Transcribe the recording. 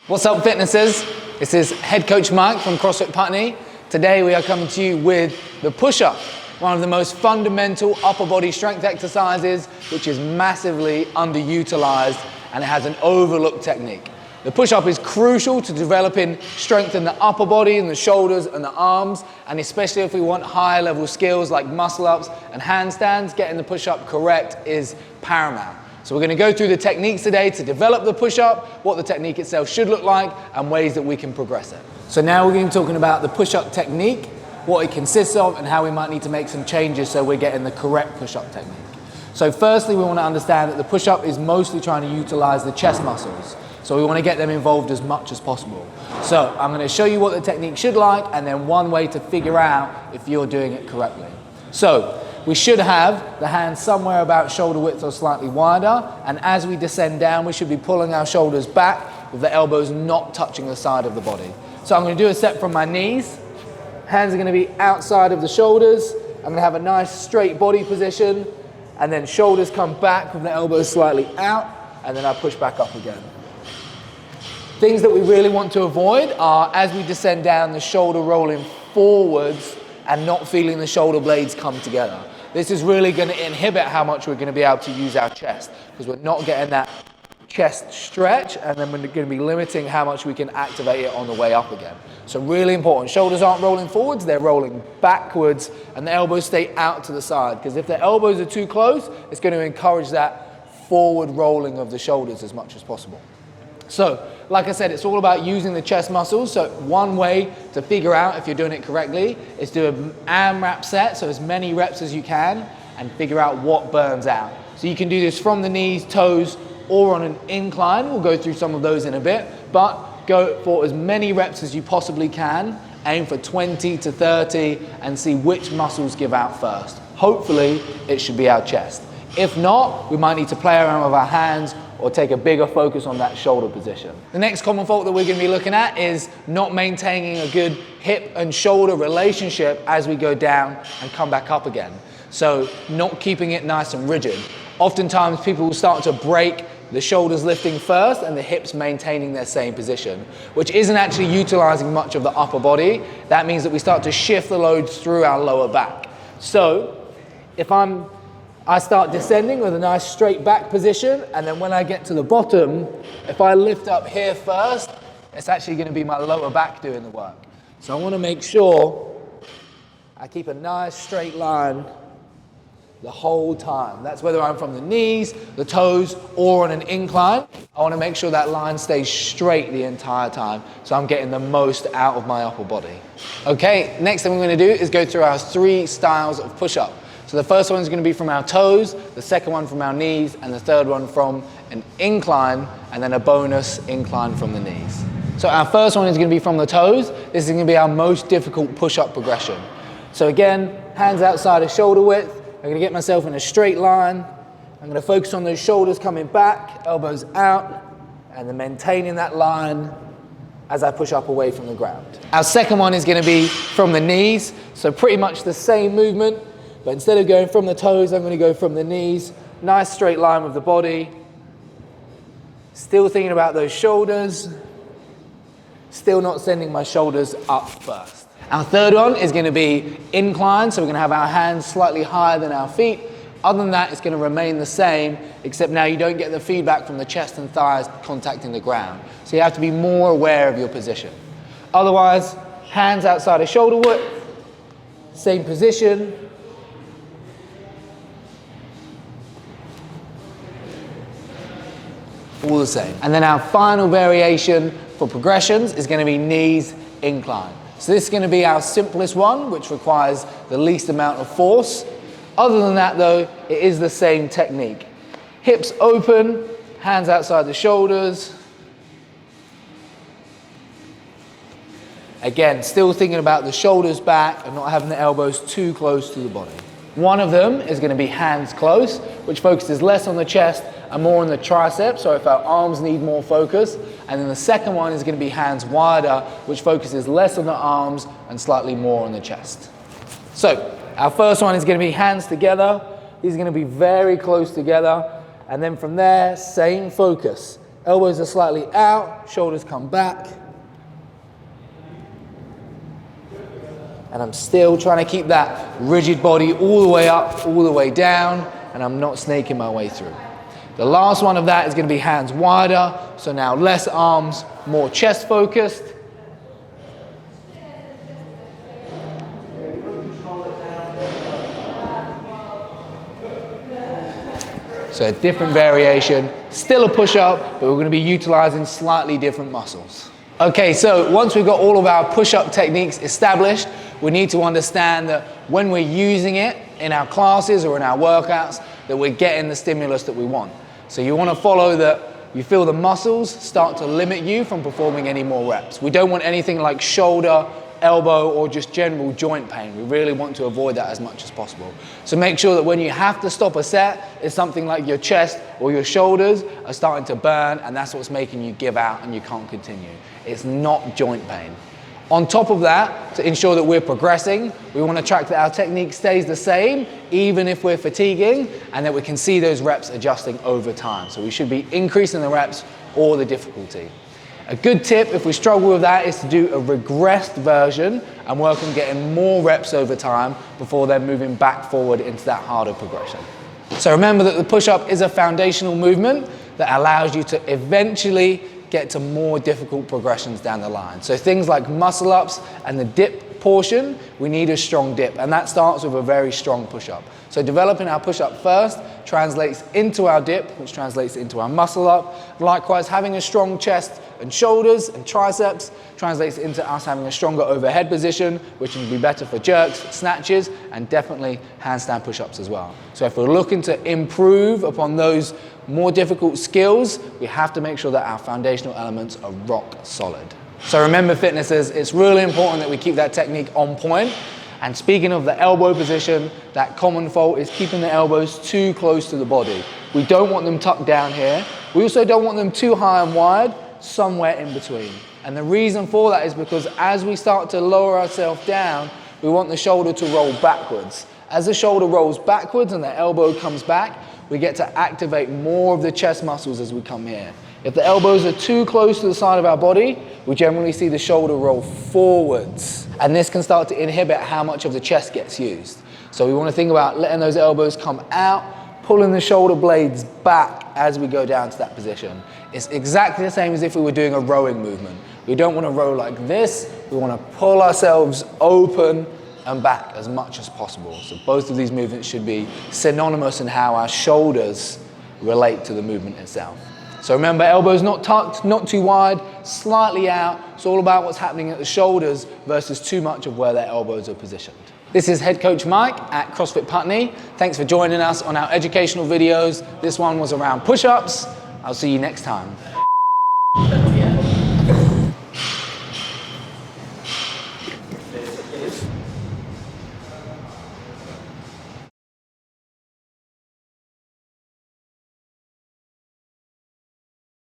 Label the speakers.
Speaker 1: What's up, fitnessers? This is head coach Mike from CrossFit Putney. Today we are coming to you with the push-up, one of the most fundamental upper body strength exercises, which is massively underutilized and it has an overlooked technique. The push-up is crucial to developing strength in the upper body and the shoulders and the arms, and especially if we want higher level skills like muscle ups and handstands, getting the push-up correct is paramount. So we're going to go through the techniques today to develop the push-up, what the technique itself should look like, and ways that we can progress it. So now we're going to be talking about the push-up technique, what it consists of, and how we might need to make some changes so we're getting the correct push-up technique. So firstly, we want to understand that the push-up is mostly trying to utilize the chest muscles. So we want to get them involved as much as possible. So I'm going to show you what the technique should like, and then one way to figure out if you're doing it correctly. So we should have the hands somewhere about shoulder width or slightly wider, and as we descend down, we should be pulling our shoulders back with the elbows not touching the side of the body. So I'm going to do a set from my knees. Hands are going to be outside of the shoulders. I'm going to have a nice straight body position, and then shoulders come back with the elbows slightly out, and then I push back up again. Things that we really want to avoid are, as we descend down, the shoulder rolling forwards and not feeling the shoulder blades come together. This is really going to inhibit how much we're going to be able to use our chest, because we're not getting that chest stretch, and then we're going to be limiting how much we can activate it on the way up again. So really important, shoulders aren't rolling forwards, they're rolling backwards, and the elbows stay out to the side, because if the elbows are too close, it's going to encourage that forward rolling of the shoulders as much as possible. So, like I said, it's all about using the chest muscles. So one way to figure out if you're doing it correctly is do an AMRAP set, so as many reps as you can, and figure out what burns out. So you can do this from the knees, toes, or on an incline. We'll go through some of those in a bit, but go for as many reps as you possibly can. Aim for 20 to 30 and see which muscles give out first. Hopefully, it should be our chest. If not, we might need to play around with our hands or take a bigger focus on that shoulder position. The next common fault that we're going to be looking at is not maintaining a good hip and shoulder relationship as we go down and come back up again. So not keeping it nice and rigid. Oftentimes people will start to break the shoulders lifting first and the hips maintaining their same position, which isn't actually utilizing much of the upper body. That means that we start to shift the loads through our lower back. So if I start descending with a nice straight back position, and then when I get to the bottom, if I lift up here first, it's actually going to be my lower back doing the work. So I want to make sure I keep a nice straight line the whole time. That's whether I'm from the knees, the toes, or on an incline. I want to make sure that line stays straight the entire time, so I'm getting the most out of my upper body. Okay, next thing we're going to do is go through our 3 styles of push-up. So the first one is going to be from our toes, the second one from our knees, and the third one from an incline, and then a bonus incline from the knees. So our first one is going to be from the toes. This is going to be our most difficult push-up progression. So again, hands outside of shoulder width. I'm going to get myself in a straight line. I'm going to focus on those shoulders coming back, elbows out, and then maintaining that line as I push up away from the ground. Our second one is going to be from the knees. So pretty much the same movement, but instead of going from the toes, I'm going to go from the knees. Nice straight line with the body. Still thinking about those shoulders. Still not sending my shoulders up first. Our third one is going to be incline, so we're going to have our hands slightly higher than our feet. Other than that, it's going to remain the same, except now you don't get the feedback from the chest and thighs contacting the ground. So you have to be more aware of your position. Otherwise, hands outside of shoulder width, same position. All the same. And then our final variation for progressions is going to be knees incline. So this is going to be our simplest one, which requires the least amount of force. Other than that though, it is the same technique. Hips open, hands outside the shoulders. Again, still thinking about the shoulders back and not having the elbows too close to the body. One of them is going to be hands close, which focuses less on the chest and more on the triceps, so if our arms need more focus. And then the second one is going to be hands wider, which focuses less on the arms and slightly more on the chest. So our first one is going to be hands together. These are going to be very close together. And then from there, same focus. Elbows are slightly out, shoulders come back. And I'm still trying to keep that rigid body all the way up, all the way down, and I'm not snaking my way through. The last one of that is going to be hands wider, so now less arms, more chest focused. So a different variation, still a push-up, but we're going to be utilizing slightly different muscles. Okay, so once we've got all of our push-up techniques established, we need to understand that when we're using it in our classes or in our workouts, that we're getting the stimulus that we want. So you want to follow that you feel the muscles start to limit you from performing any more reps. We don't want anything like shoulder, elbow, or just general joint pain. We really want to avoid that as much as possible. So make sure that when you have to stop a set, it's something like your chest or your shoulders are starting to burn, and that's what's making you give out and you can't continue. It's not joint pain. On top of that, to ensure that we're progressing, we want to track that our technique stays the same, even if we're fatiguing, and that we can see those reps adjusting over time. So we should be increasing the reps or the difficulty. A good tip, if we struggle with that, is to do a regressed version and work on getting more reps over time before then moving back forward into that harder progression. So remember that the push-up is a foundational movement that allows you to eventually get to more difficult progressions down the line. So things like muscle ups and the dip portion, we need a strong dip, and that starts with a very strong push-up. So developing our push-up first translates into our dip, which translates into our muscle up. Likewise, having a strong chest and shoulders and triceps translates into us having a stronger overhead position, which can be better for jerks, snatches, and definitely handstand push-ups as well. So if we're looking to improve upon those more difficult skills, we have to make sure that our foundational elements are rock solid. So remember, fitnessers, it's really important that we keep that technique on point. And speaking of the elbow position, that common fault is keeping the elbows too close to the body. We don't want them tucked down here. We also don't want them too high and wide, somewhere in between. And the reason for that is because as we start to lower ourselves down, we want the shoulder to roll backwards. As the shoulder rolls backwards and the elbow comes back, we get to activate more of the chest muscles as we come here. If the elbows are too close to the side of our body, we generally see the shoulder roll forwards. And this can start to inhibit how much of the chest gets used. So we want to think about letting those elbows come out, pulling the shoulder blades back as we go down to that position. It's exactly the same as if we were doing a rowing movement. We don't want to row like this. We want to pull ourselves open and back as much as possible. So both of these movements should be synonymous in how our shoulders relate to the movement itself. So remember, elbows not tucked, not too wide, slightly out. It's all about what's happening at the shoulders versus too much of where their elbows are positioned. This is Head Coach Mike at CrossFit Putney. Thanks for joining us on our educational videos. This one was around push-ups. I'll see you next time.